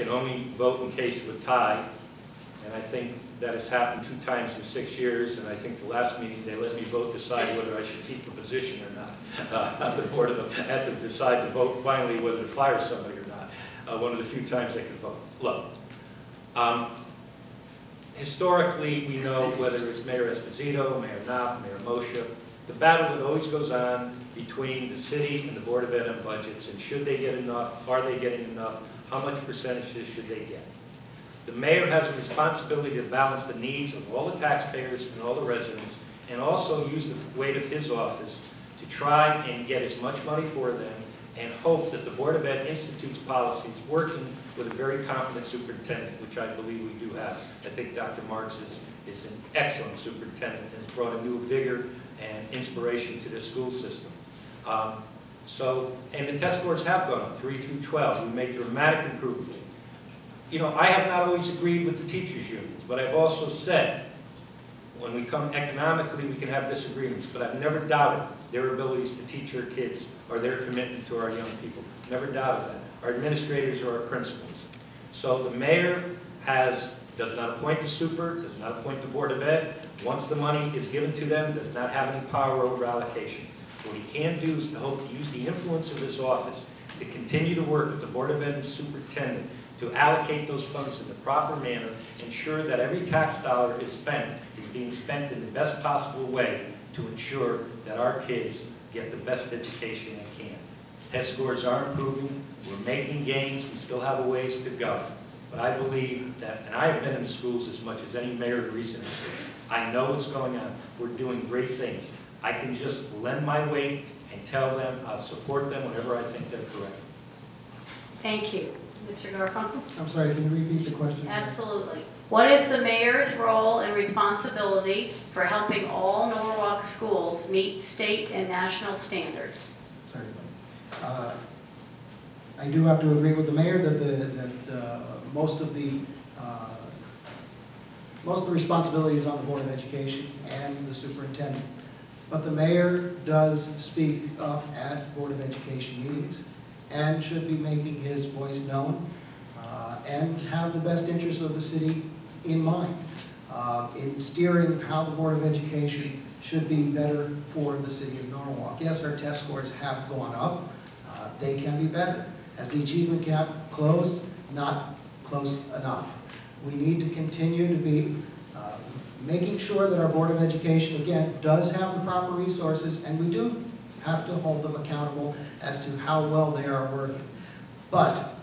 can only vote in case of a tie, and I think that has happened 2 times in 6 years, and I think the last meeting they let me vote decide whether I should keep the position or not. The board had to decide to vote finally whether to fire somebody or not. One of the few times they could vote. Look, historically we know whether it's Mayor Esposito, Mayor Knopp, Mayor Moccia, the battle that always goes on between the city and the Board of Ed on budgets, and should they get enough, are they getting enough, how much percentages should they get. The mayor has a responsibility to balance the needs of all the taxpayers and all the residents, and also use the weight of his office to try and get as much money for them, and hope that the Board of Ed institutes policies working with a very competent superintendent, which I believe we do have. I think Dr. Marks is an excellent superintendent and has brought a new vigor and inspiration to this school system. And the test scores have gone up, 3 through 12. We made dramatic improvements. You know, I have not always agreed with the teachers' unions, but I've also said, when we come economically, we can have disagreements, but I've never doubted their abilities to teach our kids or their commitment to our young people. Never doubted that. Our administrators or our principals. So the mayor does not appoint the super, does not appoint the Board of Ed. Once the money is given to them, does not have any power over allocation. What he can do is to hope to use the influence of this office to continue to work with the Board of Ed and superintendent to allocate those funds in the proper manner, ensure that every tax dollar is being spent in the best possible way to ensure that our kids get the best education they can. Test scores are improving. We're making gains. We still have a ways to go. But I believe that, and I have been in the schools as much as any mayor in recent history. I know what's going on. We're doing great things. I can just lend my weight and tell them I'll support them whenever I think they're correct. Thank you. Mr. Garfunkel? I'm sorry, can you repeat the question? Absolutely. What is the mayor's role and responsibility for helping all Norwalk schools meet state and national standards? Certainly. I do have to agree with the mayor that most of the responsibility is on the Board of Education and the superintendent. But the mayor does speak up at Board of Education meetings and should be making his voice known and have the best interests of the city in mind in steering how the Board of Education should be better for the city of Norwalk. Yes, our test scores have gone up. They can be better. Has the achievement gap closed? Not close enough. We need to continue to be making sure that our Board of Education, again, does have the proper resources, and we do have to hold them accountable as to how well they are working. But,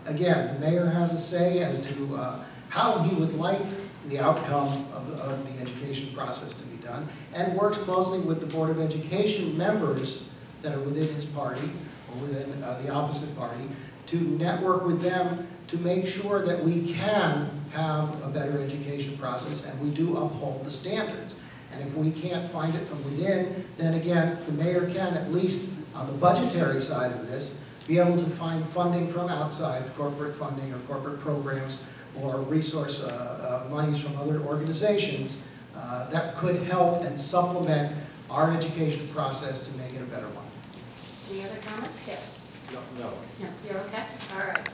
again, the mayor has a say as to how he would like the outcome of the education process to be done, and works closely with the Board of Education members that are within his party or within the opposite party to network with them to make sure that we can have a better education process and we do uphold the standards. And if we can't find it from within, then again, the mayor can, at least on the budgetary side of this, be able to find funding from outside, corporate funding or corporate programs or resource monies from other organizations that could help and supplement our education process to make it a better one. Any other comments? Yes. No. No. You're okay? All right.